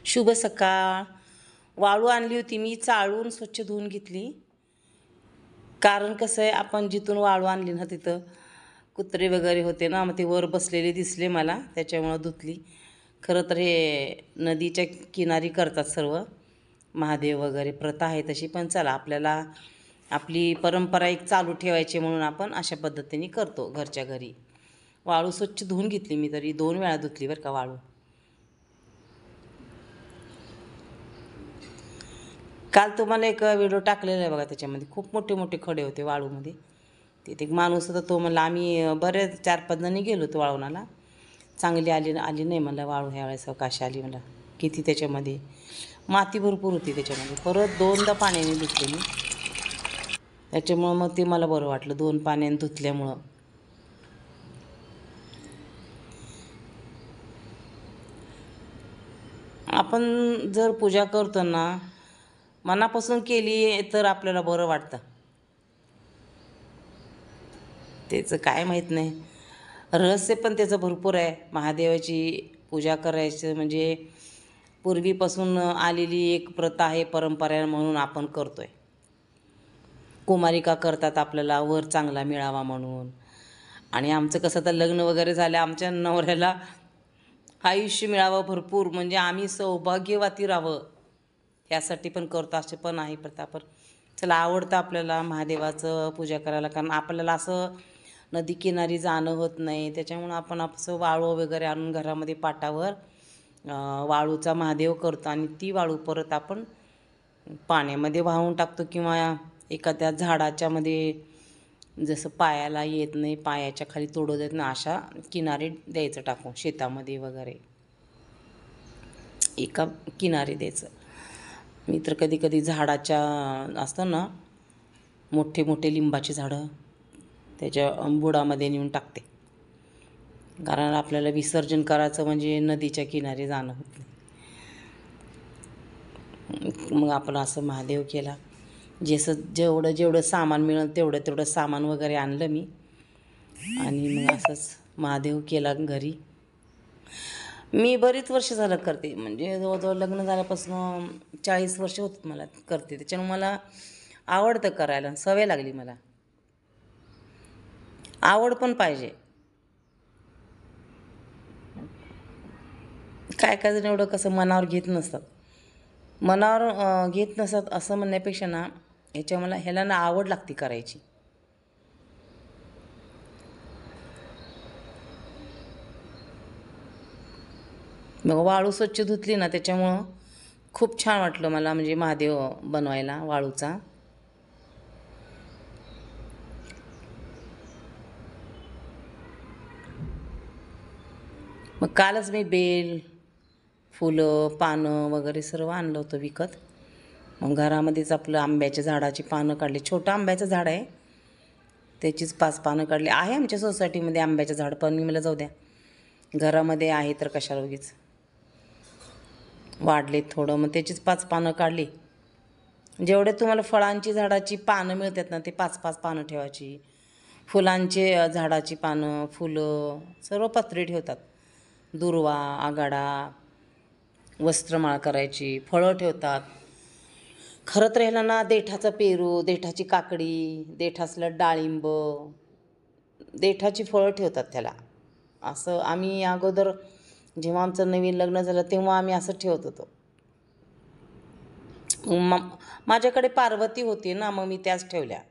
शुभ सकाळ. वाळू आणली होती मी, चाळून स्वच्छ धुवून घेतली. कारण कसं आहे, आपण जिथून वाळू आणली ना तिथं कुत्रे वगैरे होते ना, मग ते वर बसलेले दिसले मला, त्याच्यामुळं धुतली. खरं तर हे नदीच्या किनारी करतात सर्व, महादेव वगैरे प्रथा आहे तशी. पण चला, आपल्याला आपली परंपरा एक चालू ठेवायची म्हणून आपण अशा पद्धतीने करतो घरच्या घरी. वाळू स्वच्छ धुवून घेतली मी, तरी 2 वेळा धुतली बरं का वाळू. काल तुम्हाला एक व्हिडिओ टाकलेला आहे बघा, त्याच्यामध्ये खूप मोठे मोठे खडे होते वाळूमध्ये. तिथे एक माणूस होता, तो म्हणला आम्ही बरेच 4-5 जणी गेलो होतो वाळूनाला. चांगली आली आली नाही म्हणलं वाळू, ह्या वेळेस कशी आली मला. किती त्याच्यामध्ये माती भरपूर होती त्याच्यामध्ये. परत 2दा पाण्याने धुतले मी, त्याच्यामुळं मग ते मला बरं वाटलं 2 पाण्याने धुतल्यामुळं. आपण जर पूजा करतो ना, मनापासून केली तर आपल्याला बरं वाटतं. त्याचं काय माहीत नाही, रहस्य पण त्याचं भरपूर आहे. महादेवाची पूजा करायचं म्हणजे पूर्वीपासून आलेली एक प्रथा आहे, परंपरा आहे, म्हणून आपण करतो आहे. कुमारिका करतात आपल्याला वर चांगला मिळावा म्हणून. आणि आमचं कसं, तर लग्न वगैरे झालं, आमच्या नवऱ्याला आयुष्य मिळावं भरपूर, म्हणजे आम्ही सौभाग्यवती राहावं, ह्यासाठी पण करतो. असे पण आहे प्रथा. पण चला, आवडतं आपल्याला महादेवाचं पूजा करायला, कारण आपल्याला असं नदीकिनारी जाणं होत नाही. त्याच्यामुळं आपण असं वाळू वगैरे आणून घरामध्ये पाटावर वाळूचा महादेव करतो, आणि ती वाळू परत आपण पाण्यामध्ये वाहून टाकतो, किंवा एखाद्या झाडाच्यामध्ये, जसं पायाला येत नाही, पायाच्या खाली तोडू देत नाही, अशा किनारी द्यायचं टाकून, शेतामध्ये वगैरे एका किनारी द्यायचं. मी तर कधी कधी झाडाच्या असतं ना, मोठे मोठे लिंबाची झाडं, त्याच्या बुडामध्ये नेऊन टाकते. कारण आपल्याला विसर्जन करायचं म्हणजे नदीच्या किनारी जाणं होत नाही. मग आपण असं महादेव केला. जसं जेवढं जेवढं सामान मिळेल तेवढं तेवढं सामान वगैरे आणलं मी, आणि मग असंच महादेव केला घरी. मी बरीच वर्ष झालं करते, म्हणजे जवळजवळ लग्न झाल्यापासून 40 वर्ष होतात मला करते. त्याच्यामुळे मला आवडतं करायला, सवय लागली मला. आवड पण पाहिजे. काय काय जण एवढं कसं मनावर घेत नसतात. मनावर घेत नसतात असं म्हणण्यापेक्षा ना, ह्याला ना आवड लागते करायची. मग वाळू स्वच्छ धुतली ना, त्याच्यामुळं खूप छान वाटलं मला, म्हणजे महादेव बनवायला वाळूचा. मग कालच मी बेल, फुलं, पानं वगैरे सर्व आणलं होतं विकत. मग घरामध्येच आपलं आंब्याच्या झाडाची पानं काढली. छोटं आंब्याचं झाड आहे, त्याचीच 5 पानं काढली. आहे आमच्या सोसायटीमध्ये आंब्याचं झाड, पण मी मला जाऊ द्या, घरामध्ये आहे तर कशाला उगीच, वाढले थोडं, मग त्याचीच 5 पानं काढली. जेवढे तुम्हाला फळांची झाडाची पानं मिळतात ना, ते 5-5 पानं ठेवायची. फुलांचे झाडाची पानं, फुलं सर्व पत्रे ठेवतात. दुर्वा, आगाडा, वस्त्रमाळ करायची, फळं ठेवतात. खरं तर ह्याला ना, देठाचा पेरू, देठाची काकडी, देठासलं डाळिंब, देठाची फळं ठेवतात त्याला. असं आम्ही अगोदर, जेव्हा आमचं नवीन लग्न झालं तेव्हा आम्ही असं ठेवत होतो. माझ्याकडे पार्वती होती ना, मग मी त्याच ठेवल्या.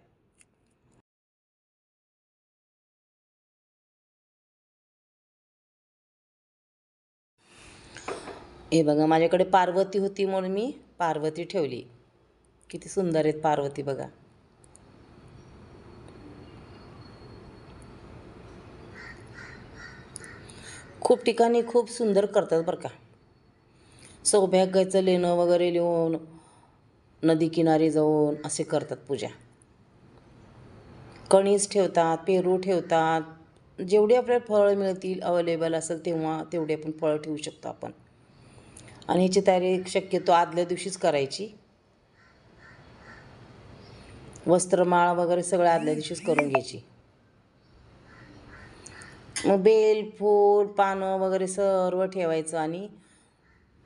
हे बघा, माझ्याकडे पार्वती होती म्हणून मी पार्वती ठेवली. किती सुंदर आहेत पार्वती बघा. खूप ठिकाणी खूप सुंदर करतात बरं का. सौभाग्याचं लेणं वगैरे लिहून नदीकिनारी जाऊन असे करतात पूजा. कणीस ठेवतात, पेरू ठेवतात. जेवढे आपल्याला फळं मिळतील, अवेलेबल असेल तेव्हा तेवढे आपण फळं ठेवू शकतो आपण. आणि ह्याची तयारी शक्यतो आदल्या दिवशीच करायची. वस्त्रमाळ वगैरे सगळं आदल्या दिवशीच करून घ्यायची. मग बेल, फूल, पानं वगैरे सर्व ठेवायचं, आणि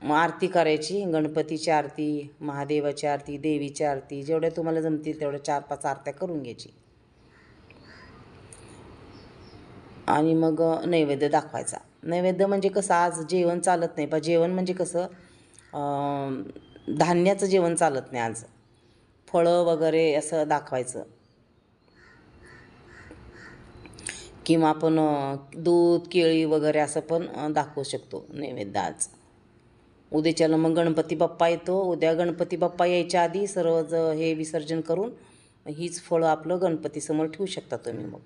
मग आरती करायची, गणपतीची आरती, महादेवाची आरती, देवीची आरती, जेवढ्या तुम्हाला जमतील तेवढ्या 4-5 आरत्या करून घ्यायची. आणि मग नैवेद्य दाखवायचा. नैवेद्य म्हणजे कसं, आज जेवण चालत नाही. जेवण म्हणजे कसं, धान्याचं जेवण चालत नाही आज. फळं वगैरे असं दाखवायचं, किंवा आपण दूध केळी वगैरे असं पण दाखवू शकतो नैवेद्य आज. उद्याच्याला मग गणपती बाप्पा येतो. उद्या गणपती बाप्पा यायच्या आधी सर्व हे विसर्जन करून हीच फळं आपलं गणपतीसमोर ठेवू शकता तुम्ही. मग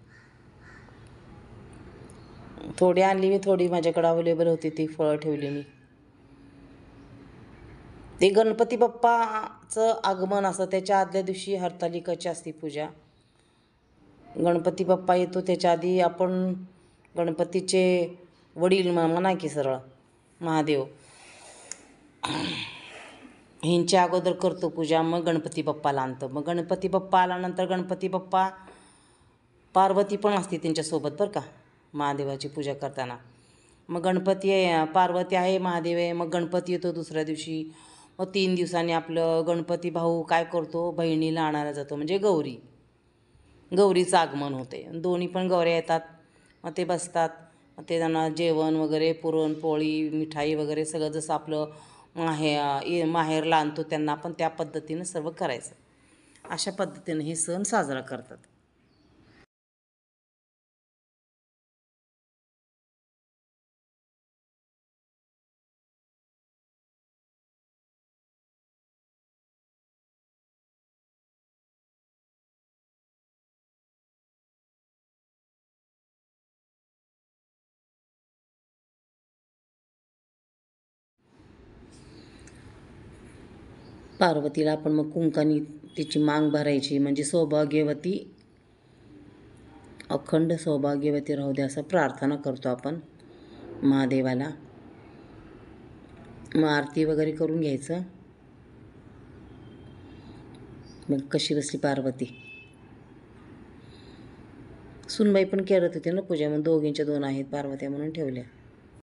थोडी आणली मी, थोडी माझ्याकडे अवेलेबल होती, ती फळं ठेवली मी. ते गणपती बाप्पाचं आगमन असं, त्याच्या आदल्या दिवशी हरतालिकाची असते पूजा. गणपती बाप्पा येतो त्याच्या आधी आपण गणपतीचे वडील म्हणा की सरळ महादेव, ह्यांच्या अगोदर करतो पूजा. मग गणपती बाप्पाला आणतं. मग गणपती बाप्पा आल्यानंतर गणपती बाप्पा, पार्वती पण असते त्यांच्यासोबत बरं का महादेवाची पूजा करताना. मग गणपती आहे, पार्वती आहे, महादेव आहे. मग गणपती येतो दुसऱ्या दिवशी. मग 3 दिवसांनी आपलं गणपती भाऊ काय करतो, बहिणीला आणायला जातो, म्हणजे गौरीचं आगमन होते. दोन्ही पण गौऱ्या येतात. मग ते बसतात. मग ते त्यांना जेवण वगैरे, पुरणपोळी, मिठाई वगैरे सगळं जसं आपलं माहेरला आणतो त्यांना पण त्या पद्धतीनं सर्व करायचं. अशा पद्धतीनं हे सण साजरा करतात. पार्वतीला आपण मग कुंकानी तिची मांग भरायची, म्हणजे सौभाग्यवती, अखंड सौभाग्यवती राहू दे असं प्रार्थना करतो आपण महादेवाला. मग आरती वगैरे करून घ्यायचं. मग कशी बसली पार्वती. सुनबाई पण करत होती ना पूजा, मग दोघींच्या 2 आहेत पार्वत्या म्हणून ठेवल्या.